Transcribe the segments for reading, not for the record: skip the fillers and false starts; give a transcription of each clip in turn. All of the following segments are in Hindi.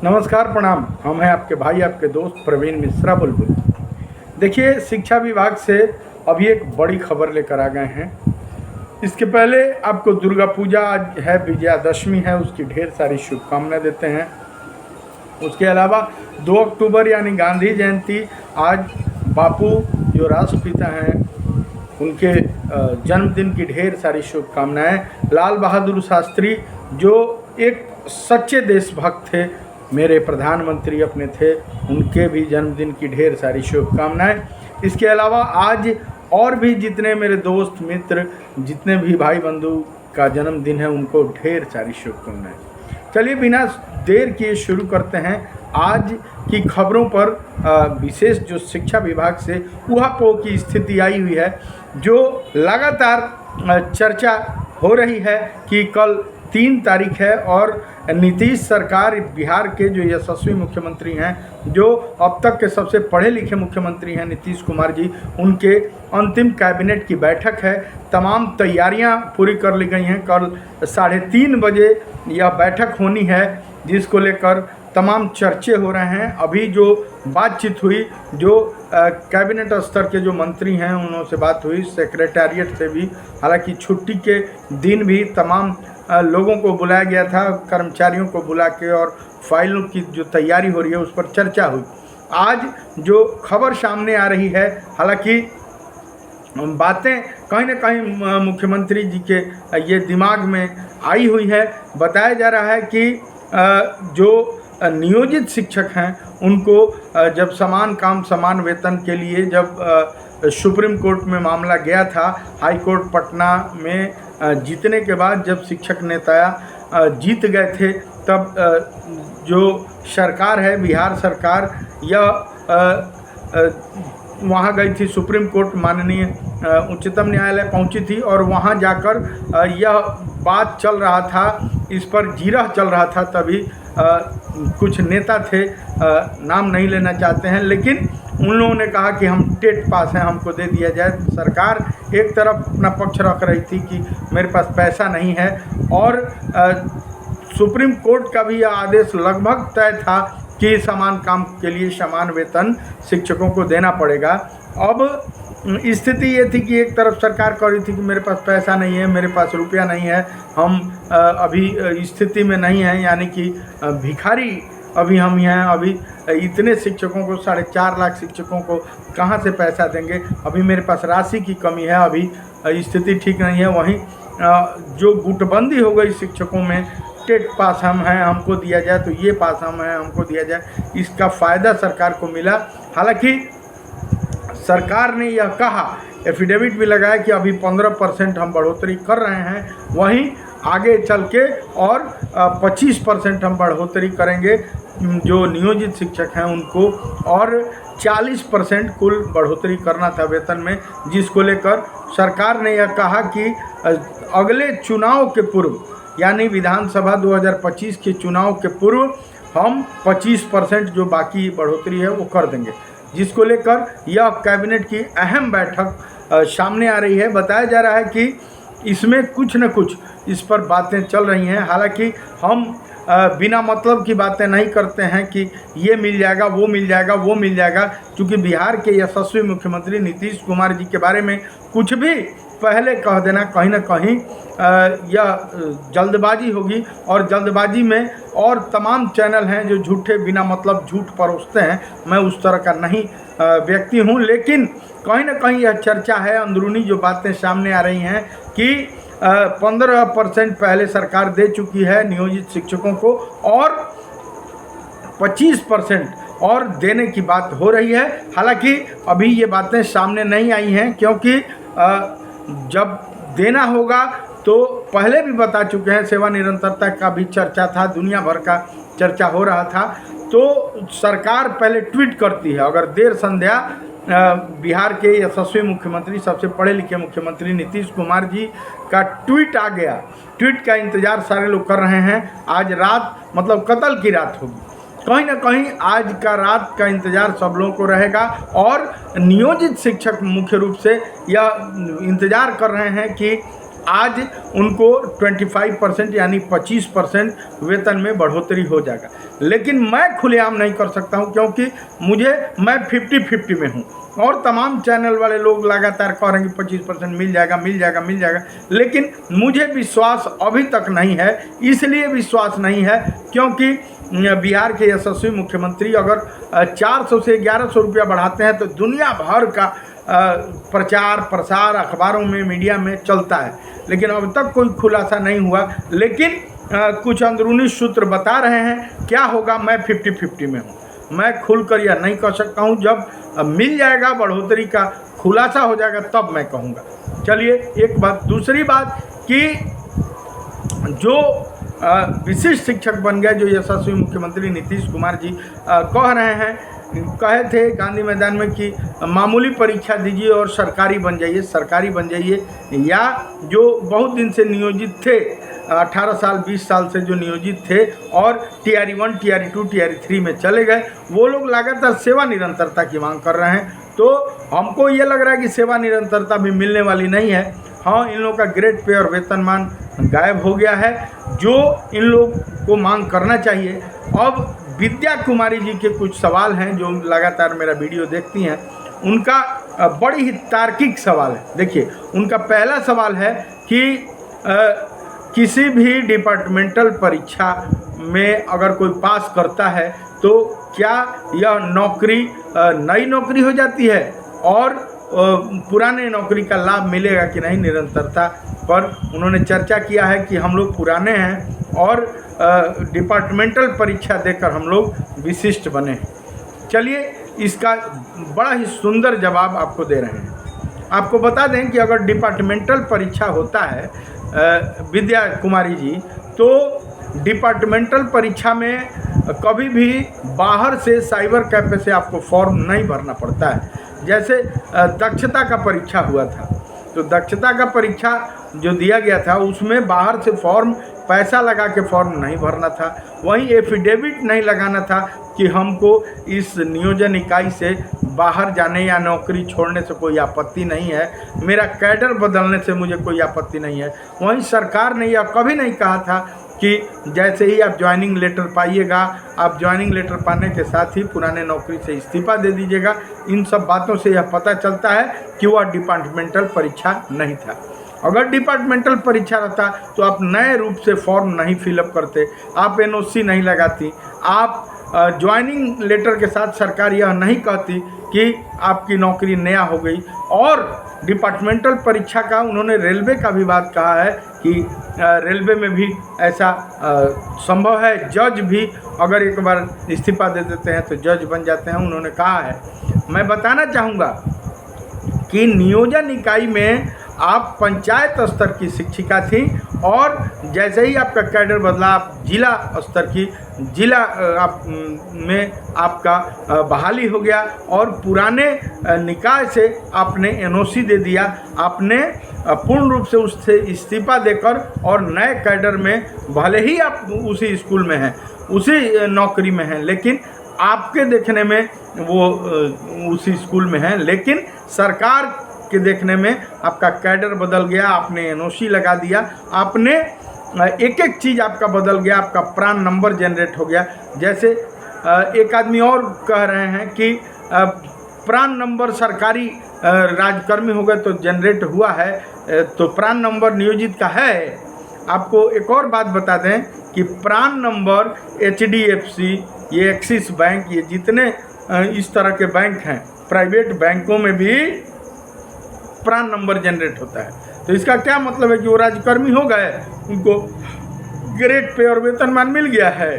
नमस्कार, प्रणाम। हम हैं आपके भाई, आपके दोस्त प्रवीण मिश्रा बुलबुल। देखिए, शिक्षा विभाग से अभी एक बड़ी खबर लेकर आ गए हैं। इसके पहले आपको दुर्गा पूजा आज है, विजयादशमी है, उसकी ढेर सारी शुभकामनाएं देते हैं। उसके अलावा 2 अक्टूबर यानी गांधी जयंती, आज बापू जो राष्ट्रपिता हैं उनके जन्मदिन की ढेर सारी शुभकामनाएं। लाल बहादुर शास्त्री जो एक सच्चे देशभक्त थे, मेरे प्रधानमंत्री अपने थे, उनके भी जन्मदिन की ढेर सारी शुभकामनाएं। इसके अलावा आज और भी जितने मेरे दोस्त मित्र, जितने भी भाई बंधु का जन्मदिन है, उनको ढेर सारी शुभकामनाएं। चलिए बिना देर किए शुरू करते हैं आज की खबरों पर। विशेष जो शिक्षा विभाग से ऊहापोह की स्थिति आई हुई है, जो लगातार चर्चा हो रही है कि कल 3 तारीख है और नीतीश सरकार, बिहार के जो यशस्वी मुख्यमंत्री हैं, जो अब तक के सबसे पढ़े लिखे मुख्यमंत्री हैं, नीतीश कुमार जी, उनके अंतिम कैबिनेट की बैठक है। तमाम तैयारियां पूरी कर ली गई हैं। कल 3:30 बजे यह बैठक होनी है, जिसको लेकर तमाम चर्चे हो रहे हैं। अभी जो बातचीत हुई, जो कैबिनेट स्तर के जो मंत्री हैं उनसे बात हुई, सेक्रेटेरिएट से भी, हालांकि छुट्टी के दिन भी तमाम लोगों को बुलाया गया था, कर्मचारियों को बुला के, और फाइलों की जो तैयारी हो रही है उस पर चर्चा हुई। आज जो खबर सामने आ रही है, हालांकि बातें कहीं ना कहीं मुख्यमंत्री जी के ये दिमाग में आई हुई है। बताया जा रहा है कि जो नियोजित शिक्षक हैं उनको जब समान काम समान वेतन के लिए जब सुप्रीम कोर्ट में मामला गया था, हाई कोर्ट पटना में जीतने के बाद जब शिक्षक नेता जीत गए थे, तब जो सरकार है, बिहार सरकार, यह वहाँ गई थी सुप्रीम कोर्ट, माननीय उच्चतम न्यायालय पहुँची थी, और वहाँ जाकर यह बात चल रहा था, इस पर जिरह चल रहा था। तभी कुछ नेता थे, नाम नहीं लेना चाहते हैं, लेकिन उन लोगों ने कहा कि हम टेट पास हैं, हमको दे दिया जाए। सरकार एक तरफ अपना पक्ष रख रही थी कि मेरे पास पैसा नहीं है, और सुप्रीम कोर्ट का भी यह आदेश लगभग तय था कि समान काम के लिए समान वेतन शिक्षकों को देना पड़ेगा। अब स्थिति ये थी कि एक तरफ सरकार कह रही थी कि मेरे पास पैसा नहीं है, मेरे पास रुपया नहीं है, हम अभी स्थिति में नहीं हैं, यानी कि भिखारी अभी हम हैं। अभी इतने शिक्षकों को, 4.5 लाख शिक्षकों को कहाँ से पैसा देंगे, अभी मेरे पास राशि की कमी है, अभी स्थिति ठीक नहीं है। वहीं जो गुटबंदी हो गई शिक्षकों में, टेट पास हम हैं, हमको दिया जाए, तो ये पास हम हैं, हमको दिया जाए, इसका फ़ायदा सरकार को मिला। हालांकि सरकार ने यह कहा, एफिडेविट भी लगाया कि अभी 15% हम बढ़ोतरी कर रहे हैं, वहीं आगे चल के और 25% हम बढ़ोतरी करेंगे जो नियोजित शिक्षक हैं उनको, और 40% कुल बढ़ोतरी करना था वेतन में, जिसको लेकर सरकार ने यह कहा कि अगले चुनाव के पूर्व, यानी विधानसभा 2025 के चुनाव के पूर्व हम 25% जो बाकी बढ़ोतरी है वो कर देंगे, जिसको लेकर यह कैबिनेट की अहम बैठक सामने आ रही है। बताया जा रहा है कि इसमें कुछ न कुछ इस पर बातें चल रही हैं। हालांकि हम बिना मतलब की बातें नहीं करते हैं कि ये मिल जाएगा, वो मिल जाएगा, वो मिल जाएगा, क्योंकि बिहार के यशस्वी मुख्यमंत्री नीतीश कुमार जी के बारे में कुछ भी पहले कह देना कहीं ना कहीं यह जल्दबाजी होगी, और जल्दबाजी में और तमाम चैनल हैं जो झूठे बिना मतलब झूठ परोसते हैं। मैं उस तरह का नहीं व्यक्ति हूं, लेकिन कहीं ना कहीं यह चर्चा है, अंदरूनी जो बातें सामने आ रही हैं कि 15% पहले सरकार दे चुकी है नियोजित शिक्षकों को, और 25% और देने की बात हो रही है। हालांकि अभी ये बातें सामने नहीं आई हैं, क्योंकि जब देना होगा तो पहले भी बता चुके हैं, सेवा निरंतरता का भी चर्चा था, दुनिया भर का चर्चा हो रहा था, तो सरकार पहले ट्वीट करती है। अगर देर संध्या बिहार के यशस्वी मुख्यमंत्री, सबसे पढ़े लिखे मुख्यमंत्री नीतीश कुमार जी का ट्वीट आ गया, ट्वीट का इंतज़ार सारे लोग कर रहे हैं। आज रात मतलब कत्ल की रात होगी, कहीं ना कहीं आज का रात का इंतज़ार सब लोगों को रहेगा, और नियोजित शिक्षक मुख्य रूप से यह इंतज़ार कर रहे हैं कि आज उनको 25% यानी 25% वेतन में बढ़ोतरी हो जाएगा। लेकिन मैं खुलेआम नहीं कर सकता हूं, क्योंकि मैं 50-50 में हूं और तमाम चैनल वाले लोग लगातार कह रहे हैं कि 25% मिल जाएगा मिल जाएगा मिल जाएगा, लेकिन मुझे विश्वास अभी तक नहीं है। इसलिए विश्वास नहीं है क्योंकि बिहार के यशस्वी मुख्यमंत्री अगर 400 से 1100 रुपया बढ़ाते हैं तो दुनिया भर का प्रचार प्रसार अखबारों में मीडिया में चलता है, लेकिन अब तक कोई खुलासा नहीं हुआ। लेकिन कुछ अंदरूनी सूत्र बता रहे हैं क्या होगा। मैं 50-50 में हूँ, मैं खुलकर यह नहीं कह सकता हूँ। जब मिल जाएगा बढ़ोतरी का खुलासा हो जाएगा तब मैं कहूँगा। चलिए एक बात, दूसरी बात कि जो विशिष्ट शिक्षक बन गए, जो यशस्वी मुख्यमंत्री नीतीश कुमार जी कह रहे हैं, कहे थे गांधी मैदान में कि मामूली परीक्षा दीजिए और सरकारी बन जाइए, या जो बहुत दिन से नियोजित थे, 18 साल 20 साल से जो नियोजित थे और TRE 1 TRE 2 TRE 3 में चले गए, वो लोग लगातार सेवा निरंतरता की मांग कर रहे हैं। तो हमको ये लग रहा है कि सेवा निरंतरता भी मिलने वाली नहीं है। हाँ, इन लोगों का ग्रेड पे और वेतनमान गायब हो गया है, जो इन लोग को मांग करना चाहिए। अब विद्या कुमारी जी के कुछ सवाल हैं, जो लगातार मेरा वीडियो देखती हैं, उनका बड़ी ही तार्किक सवाल है। देखिए, उनका पहला सवाल है कि किसी भी डिपार्टमेंटल परीक्षा में अगर कोई पास करता है तो क्या यह नौकरी नई नौकरी हो जाती है और पुराने नौकरी का लाभ मिलेगा कि नहीं निरंतरता पर उन्होंने चर्चा किया है कि हम लोग पुराने हैं और डिपार्टमेंटल परीक्षा देकर हम लोग विशिष्ट बने हैं। चलिए इसका बड़ा ही सुंदर जवाब आपको दे रहे हैं। आपको बता दें कि अगर डिपार्टमेंटल परीक्षा होता है विद्या कुमारी जी, तो डिपार्टमेंटल परीक्षा में कभी भी बाहर से साइबर कैफे से आपको फॉर्म नहीं भरना पड़ता है। जैसे दक्षता का परीक्षा हुआ था, तो दक्षता का परीक्षा जो दिया गया था उसमें बाहर से फॉर्म पैसा लगा के फॉर्म नहीं भरना था, वहीं एफिडेविट नहीं लगाना था कि हमको इस नियोजन इकाई से बाहर जाने या नौकरी छोड़ने से कोई आपत्ति नहीं है, मेरा कैडर बदलने से मुझे कोई आपत्ति नहीं है। वहीं सरकार ने यह कभी नहीं कहा था कि जैसे ही आप ज्वाइनिंग लेटर पाइएगा, आप ज्वाइनिंग लेटर पाने के साथ ही पुराने नौकरी से इस्तीफा दे दीजिएगा। इन सब बातों से यह पता चलता है कि वह डिपार्टमेंटल परीक्षा नहीं था। अगर डिपार्टमेंटल परीक्षा रहता तो आप नए रूप से फॉर्म नहीं फिलअप करते, आप NOC नहीं लगाती, आप ज्वाइनिंग लेटर के साथ सरकार यह नहीं कहती कि आपकी नौकरी नया हो गई। और डिपार्टमेंटल परीक्षा का उन्होंने रेलवे का भी बात कहा है कि रेलवे में भी ऐसा संभव है, जज भी अगर एक बार इस्तीफा दे देते हैं तो जज बन जाते हैं, उन्होंने कहा है। मैं बताना चाहूँगा कि नियोजन इकाई में आप पंचायत स्तर की शिक्षिका थी और जैसे ही आपका कैडर बदला आप जिला स्तर की में आपका बहाली हो गया और पुराने निकाय से आपने NOC दे दिया। आपने पूर्ण रूप से उससे इस्तीफा देकर और नए कैडर में, भले ही आप उसी स्कूल में हैं, उसी नौकरी में हैं, लेकिन आपके देखने में वो उसी स्कूल में हैं, लेकिन सरकार के देखने में आपका कैडर बदल गया, आपने NOC लगा दिया, आपने एक एक चीज़ आपका बदल गया, आपका प्रान नंबर जनरेट हो गया। जैसे एक आदमी और कह रहे हैं कि प्रान नंबर सरकारी राजकर्मी हो गए तो जनरेट हुआ है, तो प्रान नंबर नियोजित का है। आपको एक और बात बता दें कि प्रान नंबर HDFC, ये एक्सिस बैंक, ये जितने इस तरह के बैंक हैं, प्राइवेट बैंकों में भी प्रान नंबर जनरेट होता है। तो इसका क्या मतलब है कि वो राजकर्मी हो गए, उनको ग्रेड पे और वेतनमान मिल गया है।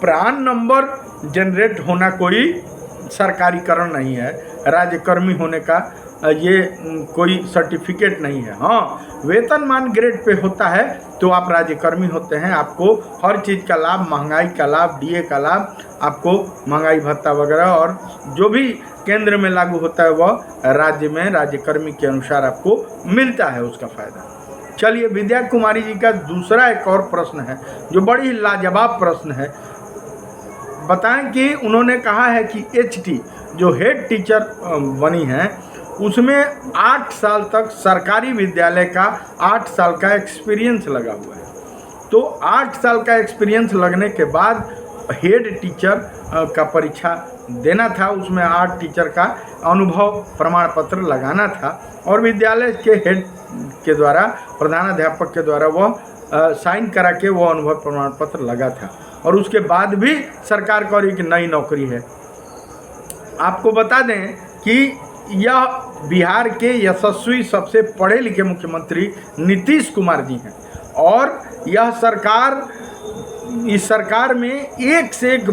प्रान नंबर जनरेट होना कोई सरकारीकरण नहीं है, राज्यकर्मी होने का ये कोई सर्टिफिकेट नहीं है। हाँ, वेतनमान ग्रेड पे होता है तो आप राज्यकर्मी होते हैं, आपको हर चीज़ का लाभ, महंगाई का लाभ, DA का लाभ, आपको महंगाई भत्ता वगैरह और जो भी केंद्र में लागू होता है वह राज्य में राज्यकर्मी के अनुसार आपको मिलता है, उसका फ़ायदा। चलिए, विद्या कुमारी जी का दूसरा एक और प्रश्न है जो बड़ी ही लाजवाब प्रश्न है। बताएं कि उन्होंने कहा है कि HT जो हेड टीचर बनी हैं उसमें 8 साल तक सरकारी विद्यालय का 8 साल का एक्सपीरियंस लगा हुआ है। तो 8 साल का एक्सपीरियंस लगने के बाद हेड टीचर का परीक्षा देना था, उसमें 8 टीचर का अनुभव प्रमाण पत्र लगाना था और विद्यालय के हेड के द्वारा, प्रधानाध्यापक के द्वारा वह साइन करा के वो अनुभव प्रमाण पत्र लगा था। और उसके बाद भी सरकार कह रही कि नई नौकरी है। आपको बता दें कि यह बिहार के यशस्वी सबसे पढ़े लिखे मुख्यमंत्री नीतीश कुमार जी हैं और यह सरकार, इस सरकार में एक से एक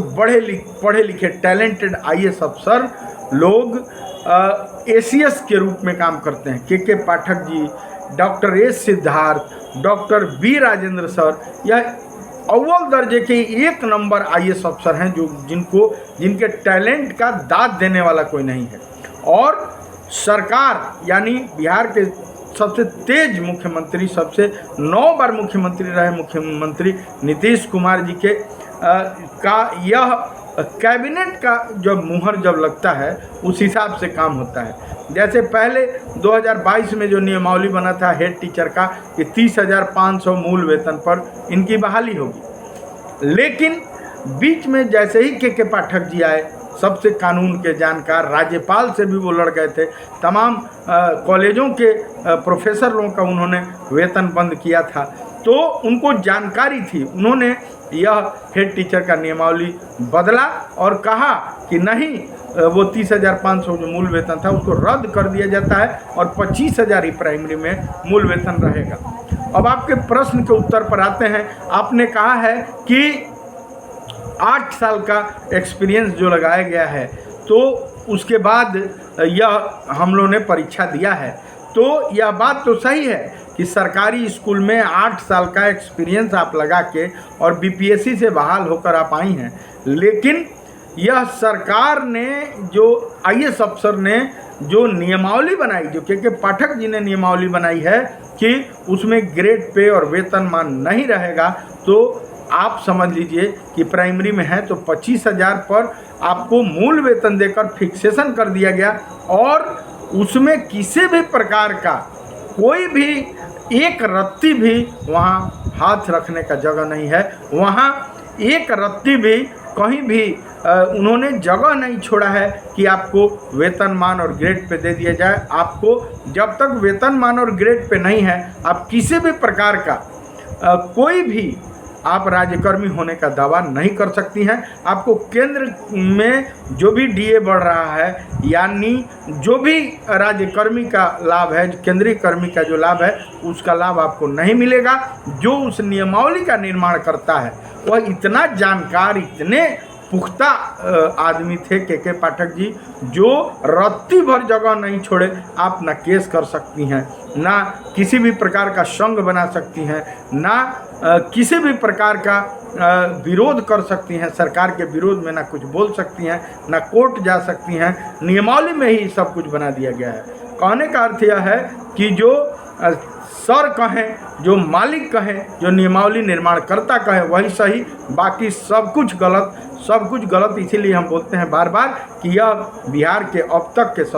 पढ़े लिखे टैलेंटेड आईएएस अफसर लोग एसीएस के रूप में काम करते हैं। K Pathak ji, doctor S Siddharth, doctor B Rajendra sir, यह अव्वल दर्जे के 1 नंबर आईएएस अफसर हैं जो जिनके टैलेंट का दाद देने वाला कोई नहीं है। और सरकार यानी बिहार के सबसे तेज मुख्यमंत्री, सबसे 9 बार मुख्यमंत्री रहे मुख्यमंत्री नीतीश कुमार जी के का यह कैबिनेट का जब मुहर जब लगता है उस हिसाब से काम होता है। जैसे पहले 2022 में जो नियमावली बना था हेड टीचर का कि 30,500 मूल वेतन पर इनकी बहाली होगी, लेकिन बीच में जैसे ही के पाठक जी आए, सबसे कानून के जानकार, राज्यपाल से भी वो लड़ गए थे, तमाम कॉलेजों के प्रोफेसर लोगों का उन्होंने वेतन बंद किया था, तो उनको जानकारी थी। उन्होंने यह हेड टीचर का नियमावली बदला और कहा कि नहीं, वो 30,500 जो मूल वेतन था उसको रद्द कर दिया जाता है और 25,000 ही प्राइमरी में मूल वेतन रहेगा। अब आपके प्रश्न के उत्तर पर आते हैं। आपने कहा है कि 8 साल का एक्सपीरियंस जो लगाया गया है, तो उसके बाद यह हम लोगों ने परीक्षा दिया है। तो यह बात तो सही है कि सरकारी स्कूल में 8 साल का एक्सपीरियंस आप लगा के और बीपीएससी से बहाल होकर आप आई हैं, लेकिन यह सरकार ने, जो आईएएस अफसर ने जो नियमावली बनाई, जो के पाठक जी ने नियमावली बनाई है कि उसमें ग्रेड पे और वेतनमान नहीं रहेगा, तो आप समझ लीजिए कि प्राइमरी में है तो 25,000 पर आपको मूल वेतन देकर फिक्सेशन कर दिया गया और उसमें किसी भी प्रकार का कोई भी एक रत्ती भी वहाँ हाथ रखने का जगह नहीं है। वहाँ एक रत्ती भी कहीं भी उन्होंने जगह नहीं छोड़ा है कि आपको वेतनमान और ग्रेड पे दे दिया जाए। आपको जब तक वेतनमान और ग्रेड पे नहीं है, आप किसी भी प्रकार का कोई भी आप राज्यकर्मी होने का दावा नहीं कर सकती हैं। आपको केंद्र में जो भी डीए बढ़ रहा है, यानी जो भी राज्यकर्मी का लाभ है, केंद्रीय कर्मी का जो लाभ है, उसका लाभ आपको नहीं मिलेगा। जो उस नियमावली का निर्माण करता है वह इतना जानकार, इतने पुख्ता आदमी थे के पाठक जी, जो रत्ती भर जगह नहीं छोड़े। आप ना केस कर सकती हैं, ना किसी भी प्रकार का संघ बना सकती हैं, ना किसी भी प्रकार का विरोध कर सकती हैं, सरकार के विरोध में ना कुछ बोल सकती हैं, ना कोर्ट जा सकती हैं। नियमावली में ही सब कुछ बना दिया गया है। कहने का अर्थ यह है कि जो सर कहें, जो मालिक कहें, जो नियमावली निर्माणकर्ता कहें वही सही, बाकी सब कुछ गलत, सब कुछ गलत। इसीलिए हम बोलते हैं बार बार कि यह बिहार के अब तक के सब